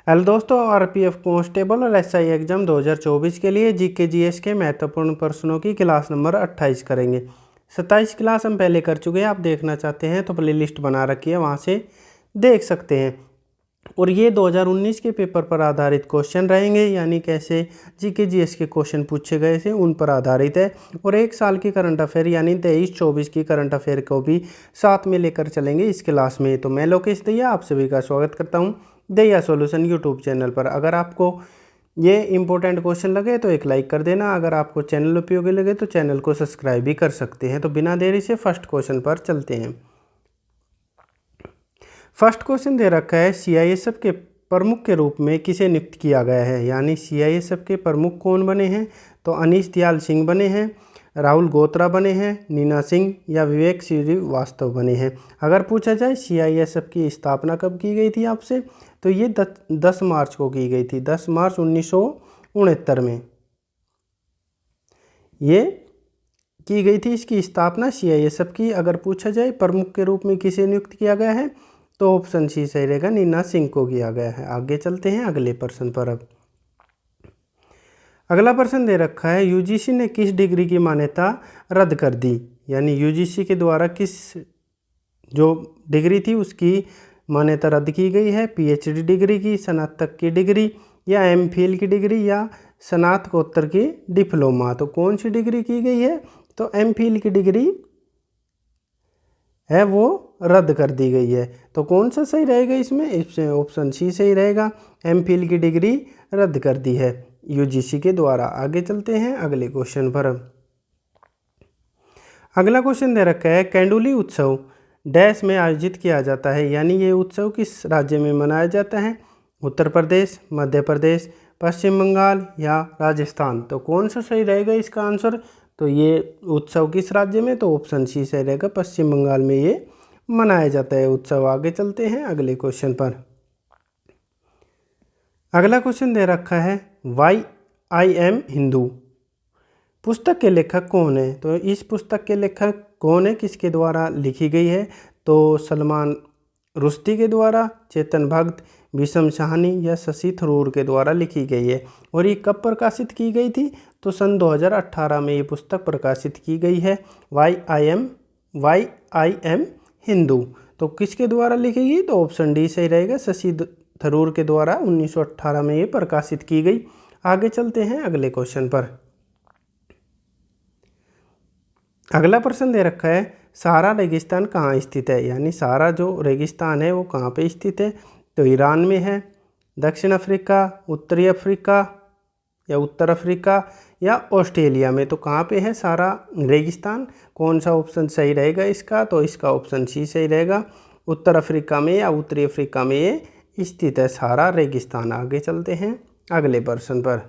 Hello दोस्तों, RPF constable और SI exam 2024 के लिए जीके जीएस के महत्वपूर्ण प्रश्नों की क्लास नंबर 28 करेंगे। 27 क्लास हम पहले कर चुके हैं। आप देखना चाहते हैं तो प्ले लिस्ट बना रखी है, वहाँ से देख सकते हैं। और ये 2019 के पेपर पर आधारित क्वेश्चन रहेंगे, यानी कैसे जीके जीएस के क्वेश्चन पूछे गए थे उन पर आधारित है। और एक साल की करंट अफेयर यानी 23-24 की करंट अफेयर को भी साथ में लेकर चलेंगे इस क्लास में। तो मैं लोकेश दैया आप सभी का स्वागत करता हूँ दैया सॉल्यूशन यूट्यूब चैनल पर। अगर आपको ये इंपॉर्टेंट क्वेश्चन लगे तो एक लाइक कर देना। अगर आपको चैनल उपयोगी लगे तो चैनल को सब्सक्राइब भी कर सकते हैं। तो बिना देरी से फर्स्ट क्वेश्चन पर चलते हैं। फर्स्ट क्वेश्चन दे रखा है, सीआईएसएफ के प्रमुख के रूप में किसे नियुक्त किया गया है। यानी सीआईएसएफ के प्रमुख कौन बने हैं, तो अनीश दयाल सिंह बने हैं, राहुल गोत्रा बने हैं, नीना सिंह या विवेक श्रीवास्तव बने हैं। अगर पूछा जाए सीआईएसएफ की स्थापना कब की गई थी आपसे, तो ये 10 मार्च को की गई थी। 10 मार्च 1969 में ये की गई थी इसकी स्थापना सीआईएसएफ की। अगर पूछा जाए प्रमुख के रूप में किसे नियुक्त किया गया है, तो ऑप्शन सी सही रहेगा, नीना सिंह को किया गया है। आगे चलते हैं अगले प्रश्न पर। अब अगला प्रश्न दे रखा है, यूजीसी ने किस डिग्री की मान्यता रद्द कर दी। यानी यूजीसी के द्वारा किस जो डिग्री थी उसकी मान्यता रद्द की गई है। पीएचडी डिग्री की, स्नातक की डिग्री या एमफिल की डिग्री या स्नातकोत्तर की डिप्लोमा। तो कौन सी डिग्री की गई है, तो एमफिल की डिग्री है वो रद्द कर दी गई है। तो कौन सा सही रहेगा इसमें ऑप्शन सी सही रहेगा, एमफिल की डिग्री रद्द कर दी है यूजीसी के द्वारा। आगे चलते हैं अगले क्वेश्चन पर। अगला क्वेश्चन दे रखा है, कैंडुली उत्सव डैश में आयोजित किया जाता है। यानी ये उत्सव किस राज्य में मनाया जाता है, उत्तर प्रदेश, मध्य प्रदेश, पश्चिम बंगाल या राजस्थान। तो कौन सा सही रहेगा इसका आंसर, तो ये उत्सव किस राज्य में, तो ऑप्शन सी सही रहेगा, पश्चिम बंगाल में ये मनाया जाता है उत्सव। आगे चलते हैं अगले क्वेश्चन पर। अगला क्वेश्चन दे रखा है, वाई आई एम हिंदू पुस्तक के लेखक कौन है। तो इस पुस्तक के लेखक कौन है, किसके द्वारा लिखी गई है, तो सलमान रुश्दी के द्वारा, चेतन भगत, भीषम साहनी या शशि थरूर के द्वारा लिखी गई है। और ये कब प्रकाशित की गई थी, तो सन 2018 में ये पुस्तक प्रकाशित की गई है, वाई आई एम हिंदू। तो किसके द्वारा लिखी गई, तो ऑप्शन डी सही रहेगा, शशि थरूर के द्वारा 1918 में ये प्रकाशित की गई। आगे चलते हैं अगले क्वेश्चन पर। अगला प्रश्न दे रखा है, सहारा रेगिस्तान कहाँ स्थित है। यानी सहारा जो रेगिस्तान है वो कहाँ पे स्थित है, तो ईरान में है, दक्षिण अफ्रीका, उत्तरी अफ्रीका या उत्तर अफ्रीका या ऑस्ट्रेलिया में। तो कहाँ पे है सहारा रेगिस्तान, कौन सा ऑप्शन सही रहेगा इसका, तो इसका ऑप्शन सी सही रहेगा, उत्तर अफ्रीका में या उत्तरी अफ्रीका में ये स्थित है सहारा रेगिस्तान। आगे चलते हैं अगले प्रश्न पर।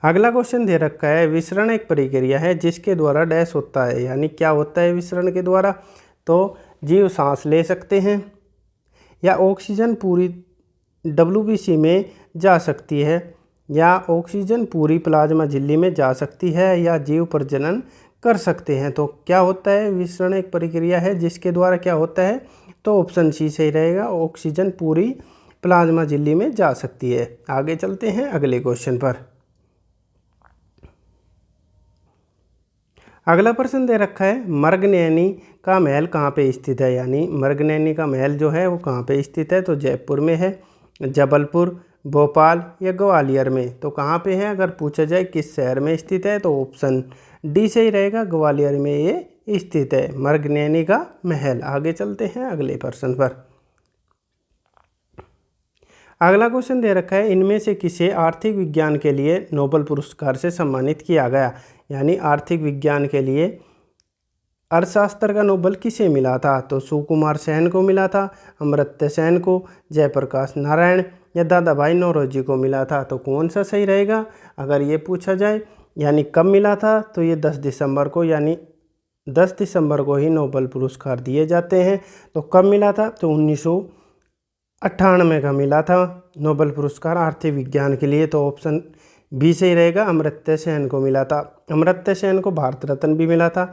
अगला क्वेश्चन दे रखा है, विसरण एक प्रक्रिया है जिसके द्वारा डैश होता है। यानी क्या होता है विसरण के द्वारा, तो जीव सांस ले सकते हैं या ऑक्सीजन पूरी WBC में जा सकती है या ऑक्सीजन पूरी प्लाज्मा झिल्ली में जा सकती है या जीव प्रजनन कर सकते हैं। तो क्या होता है विसरण एक प्रक्रिया है जिसके द्वारा क्या होता है, तो ऑप्शन सी सही रहेगा, ऑक्सीजन पूरी प्लाज्मा झिल्ली में जा सकती है। आगे चलते हैं अगले क्वेश्चन पर। अगला प्रश्न दे रखा है, मृगनयनी का महल कहाँ पे स्थित है। यानी मृगनयनी का महल जो है वो कहाँ पे स्थित है, तो जयपुर में है, जबलपुर, भोपाल या ग्वालियर में। तो कहाँ पे है, अगर पूछा जाए किस शहर में स्थित है, तो ऑप्शन डी सही रहेगा, ग्वालियर में ये स्थित है मृगनयनी का महल। आगे चलते हैं अगले प्रश्न पर। अगला क्वेश्चन दे रखा है, इनमें से किसे आर्थिक विज्ञान के लिए नोबेल पुरस्कार से सम्मानित किया गया। यानी आर्थिक विज्ञान के लिए अर्थशास्त्र का नोबेल किसे मिला था, तो सुकुमार सेन को मिला था, अमर्त्य सेन को, जयप्रकाश नारायण या दादा भाई नौरोजी को मिला था। तो कौन सा सही रहेगा, अगर ये पूछा जाए यानी कब मिला था, तो ये 10 दिसंबर को, यानी 10 दिसंबर को ही नोबेल पुरस्कार दिए जाते हैं। तो कब मिला था, तो 1998 का मिला था नोबेल पुरस्कार आर्थिक विज्ञान के लिए। तो ऑप्शन बी सही रहेगा, अमर्त्य सेन को मिला था। अमर्त्य सेन को भारत रत्न भी मिला था।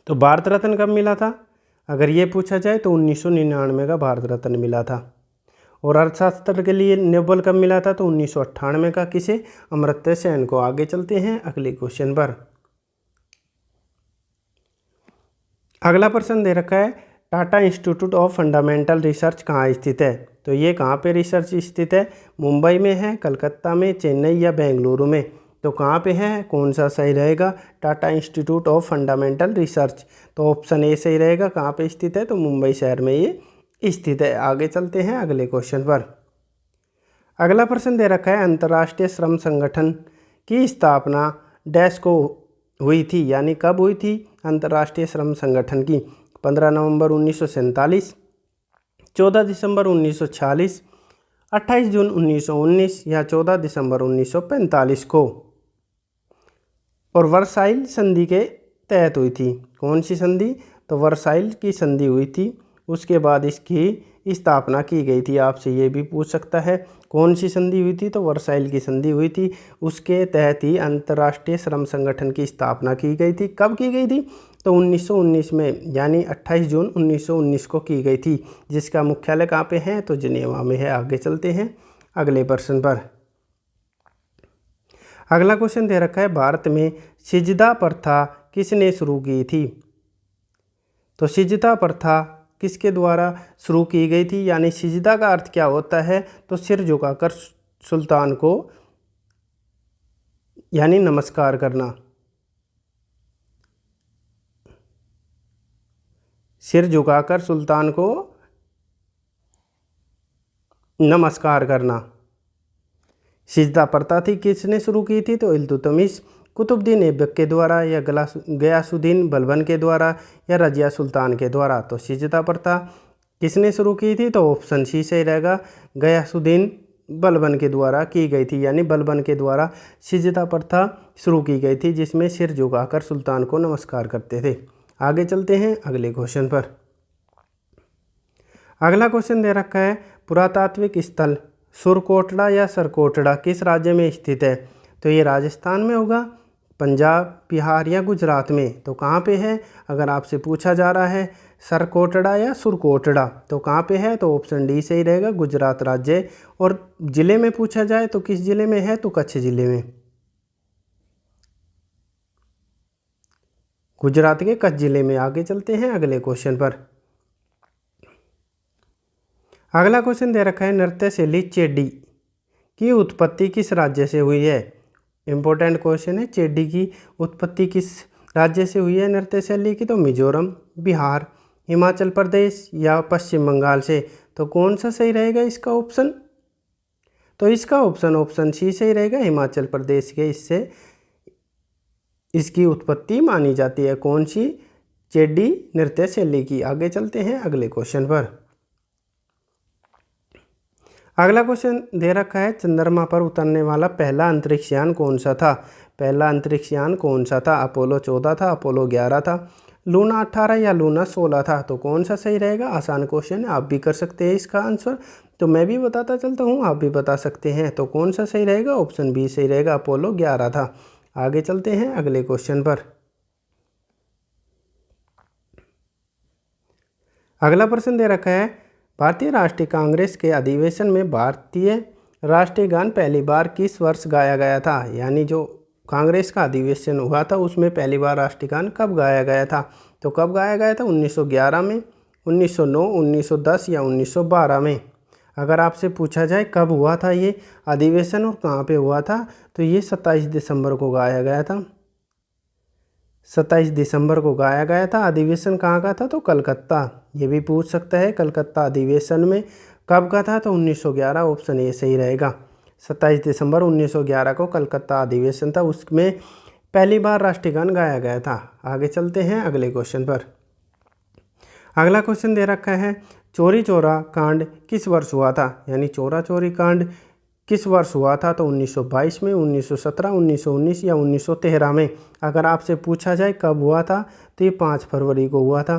तो भारत रत्न कब मिला था, अगर ये पूछा जाए तो 1999 का भारत रत्न मिला था। और अर्थशास्त्र के लिए नोबेल कब मिला था, तो 1998 का। किसे? अमर्त्य सेन को। आगे चलते हैं अगले क्वेश्चन पर। अगला प्रश्न दे रखा है, Tata institute of fundamental research कहाँ स्थित है? तो ये कहाँ पे रिसर्च स्थित है? मुंबई में है, कलकत्ता में, चेन्नई या बेंगलुरु में? तो कहाँ पे है? कौन सा सही रहेगा? Tata institute of fundamental research. तो ऑप्शन ए सही रहेगा। कहाँ पे स्थित है? तो मुंबई शहर में ये स्थित है। आगे चलते हैं अगले क्वेश्चन पर। अगला प्रश्न दे रखा है, अंतर्राष्ट्रीय श्रम संगठन की स्थापना डैश को हुई थी, यानी कब हुई थी अंतर्राष्ट्रीय श्रम संगठन की? 15 नवंबर 1947, 14 दिसंबर 1946, 28 जून 1919 या 14 दिसंबर 1945 को। और वर्साइल संधि के तहत हुई थी। कौन सी संधि? तो वर्साइल की संधि हुई थी, उसके बाद इसकी स्थापना की गई थी। आपसे ये भी पूछ सकता है कौन सी संधि हुई थी, तो वर्साइल की संधि हुई थी, उसके तहत ही अंतर्राष्ट्रीय श्रम संगठन की स्थापना की गई थी। कब की गई थी? तो 1919 में, यानी 28 जून 1919 को की गई थी, जिसका मुख्यालय कहाँ पे है? तो जिनेवा में है। आगे चलते हैं अगले प्रश्न पर। अगला क्वेश्चन दे रखा है, भारत में सिजदा प्रथा किसने शुरू की थी? तो सिजदा प्रथा किसके द्वारा शुरू की गई थी, यानी सिजदा का अर्थ क्या होता है? तो सिर झुकाकर सुल्तान को, यानी नमस्कार करना। सिर झुकाकर सुल्तान को नमस्कार करना सिजदा प्रथा थी। किसने शुरू की थी? तो इल्तुतमिश, कुतुबुद्दीन ऐबक के द्वारा, या गयासुद्दीन बलबन के द्वारा, या रजिया सुल्तान के द्वारा? तो सिजदा प्रथा किसने शुरू की थी? तो ऑप्शन सी सही रहेगा। गयासुद्दीन बलबन के द्वारा की गई थी, यानी बलबन के द्वारा सिजदा प्रथा शुरू की गई थी, जिसमें सिर झुकाकर सुल्तान को नमस्कार करते थे। आगे चलते हैं अगले क्वेश्चन पर। अगला क्वेश्चन दे रखा है, पुरातात्विक स्थल सुरकोटड़ा या सरकोटड़ा किस राज्य में स्थित है? तो ये राजस्थान में होगा, पंजाब, बिहार या गुजरात में? तो कहाँ पे है? अगर आपसे पूछा जा रहा है सरकोटड़ा या सुरकोटड़ा, तो कहाँ पे है? तो ऑप्शन डी सही रहेगा, गुजरात राज्य। और ज़िले में पूछा जाए तो किस ज़िले में है? तो कच्छ ज़िले में, गुजरात के कच्छ ज़िले में। आगे चलते हैं अगले क्वेश्चन पर। अगला क्वेश्चन दे रखा है, नृत्य शैली चेड्डी की उत्पत्ति किस राज्य से हुई है? इंपॉर्टेंट क्वेश्चन है। चेड्डी की उत्पत्ति किस राज्य से हुई है नृत्य शैली की? तो मिजोरम, बिहार, हिमाचल प्रदेश या पश्चिम बंगाल से? तो कौन सा सही रहेगा इसका ऑप्शन? तो इसका ऑप्शन सी सही रहेगा, हिमाचल प्रदेश के इससे इसकी उत्पत्ति मानी जाती है। कौन सी? चेड्डी नृत्य शैली की। आगे चलते हैं अगले क्वेश्चन पर। अगला क्वेश्चन दे रखा है, चंद्रमा पर उतरने वाला पहला अंतरिक्ष यान कौन सा था? पहला अंतरिक्ष यान कौन सा था? अपोलो 14 था, अपोलो 11 था, लूना 18 या लूना 16 था? तो कौन सा सही रहेगा? आसान क्वेश्चन है, आप भी कर सकते हैं इसका आंसर, तो मैं भी बताता चलता हूँ, आप भी बता सकते हैं। तो कौन सा सही रहेगा? ऑप्शन बी सही रहेगा, अपोलो 11 था। आगे चलते हैं अगले क्वेश्चन पर। अगला प्रश्न दे रखा है, भारतीय राष्ट्रीय कांग्रेस के अधिवेशन में भारतीय राष्ट्रीय गान पहली बार किस वर्ष गाया गया था? यानी जो कांग्रेस का अधिवेशन हुआ था उसमें पहली बार राष्ट्रीय गान कब गाया गया था? तो कब गाया गया था? 1911 में, 1909, 1910 या 1912 में? अगर आपसे पूछा जाए कब हुआ था ये अधिवेशन और कहाँ पे हुआ था, तो ये 27 दिसंबर को गाया गया था। 27 दिसंबर को गाया गया था। अधिवेशन कहाँ का था? तो कलकत्ता। ये भी पूछ सकता है कलकत्ता अधिवेशन में कब का था? तो 1911, ऑप्शन ए सही रहेगा। 27 दिसंबर 1911 को कलकत्ता अधिवेशन था, उसमें पहली बार राष्ट्रीय गान गाया गया था। आगे चलते हैं अगले क्वेश्चन पर। अगला क्वेश्चन दे रखा है, चोरी चोरा कांड किस वर्ष हुआ था? यानी चोरा चोरी कांड किस वर्ष हुआ था? तो 1922 में, 1917, 1919 या 1913 में? अगर आपसे पूछा जाए कब हुआ था, तो ये 5 फरवरी को हुआ था।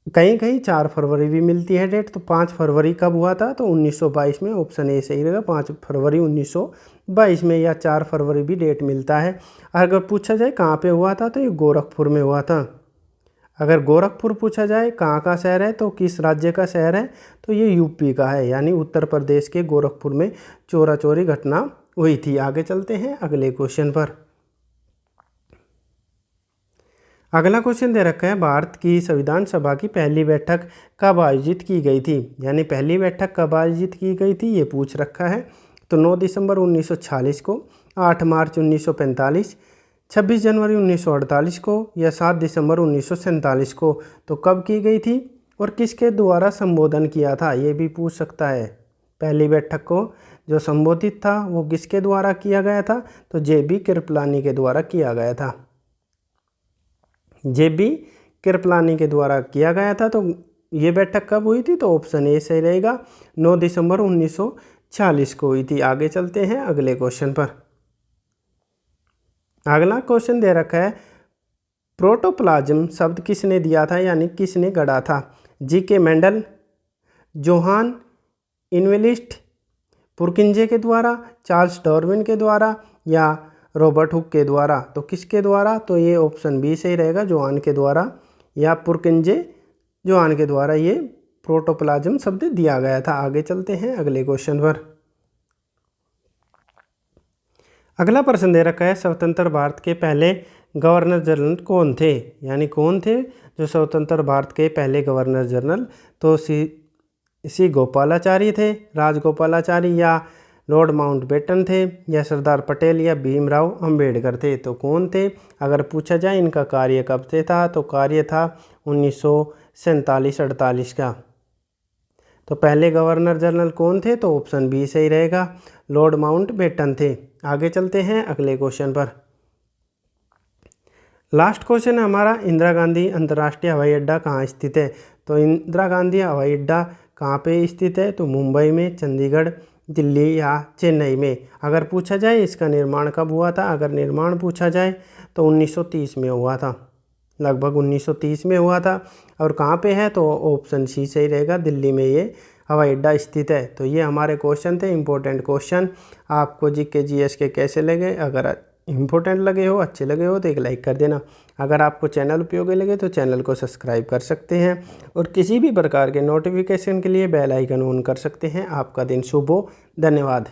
कहीं कहीं 4 फरवरी भी मिलती है डेट, तो 5 फरवरी कब हुआ था? तो 1922 में, ऑप्शन ए सही रहेगा, 5 फरवरी 1922 में, या 4 फरवरी भी डेट मिलता है। अगर पूछा जाए कहाँ पे हुआ था, तो ये गोरखपुर में हुआ था। अगर गोरखपुर पूछा जाए कहाँ का शहर है तो किस राज्य का शहर है, तो ये यूपी का है, यानी उत्तर प्रदेश के गोरखपुर में चोरा चोरी घटना हुई थी। आगे चलते हैं अगले क्वेश्चन पर। अगला क्वेश्चन दे रखा है, भारत की संविधान सभा की पहली बैठक कब आयोजित की गई थी, यानी पहली बैठक कब आयोजित की गई थी ये पूछ रखा है। तो 9 दिसंबर 1946 को, 8 मार्च 1945, 26 जनवरी 1948 को या 7 दिसंबर 1947 को। तो कब की गई थी और किसके द्वारा संबोधन किया था ये भी पूछ सकता है। पहली बैठक को जो संबोधित था वो किसके द्वारा किया गया था, तो जे.बी. कृपलानी के द्वारा किया गया था। जे.बी. कृपलानी के द्वारा किया गया था। तो ये बैठक कब हुई थी, तो ऑप्शन ए सही रहेगा, 9 दिसंबर 1946 को हुई थी। आगे चलते हैं अगले क्वेश्चन पर। अगला क्वेश्चन दे रखा है, प्रोटोप्लाज्म शब्द किसने दिया था, यानी किसने गढ़ा था। जी.के. मेंडल, जोहान इनवेलिस्ट, पुरकिंजे के द्वारा, चार्ल्स डार्विन के द्वारा या रॉबर्ट हुक के द्वारा। तो किसके द्वारा, तो ये ऑप्शन बी सही रहेगा, जोहान के द्वारा या पुरकिंजे जोहान के द्वारा ये प्रोटोप्लाज्म शब्द दिया गया था। आगे चलते हैं अगले क्वेश्चन पर। अगला प्रश्न दे रखा है, स्वतंत्र भारत के पहले गवर्नर जनरल कौन थे, यानी कौन थे जो स्वतंत्र भारत के पहले गवर्नर जनरल। तो सी गोपालाचारी थे, राजगोपालाचारी या लॉर्ड माउंटबेटन थे या सरदार पटेल या भीमराव अंबेडकर थे। तो कौन थे, अगर पूछा जाए इनका कार्य कब से था, तो कार्य था 1947-48 का। तो पहले गवर्नर जनरल कौन थे, तो ऑप्शन बी सही रहेगा, लॉर्ड माउंटबेटन थे। आगे चलते हैं अगले क्वेश्चन पर। लास्ट क्वेश्चन है हमारा, इंदिरा गांधी अंतर्राष्ट्रीय हवाई अड्डा कहाँ स्थित है। तो इंदिरा गांधी हवाई अड्डा कहाँ पे स्थित है, तो मुंबई में, चंडीगढ़, दिल्ली या चेन्नई में। अगर पूछा जाए इसका निर्माण कब हुआ था, अगर निर्माण पूछा जाए तो 1930 में हुआ था, लगभग 1930 में हुआ था। और कहाँ पे है, तो ऑप्शन सी सही रहेगा, दिल्ली में ये हवाई अड्डा स्थित है। तो ये हमारे क्वेश्चन थे, इंपॉर्टेंट क्वेश्चन। आपको जीके जीएस के कैसे लगे, अगर इंपॉर्टेंट लगे हो, अच्छे लगे हो तो एक लाइक कर देना। अगर आपको चैनल उपयोगी लगे तो चैनल को सब्सक्राइब कर सकते हैं और किसी भी प्रकार के नोटिफिकेशन के लिए बेल आइकन ऑन कर सकते हैं। आपका दिन शुभ हो, धन्यवाद।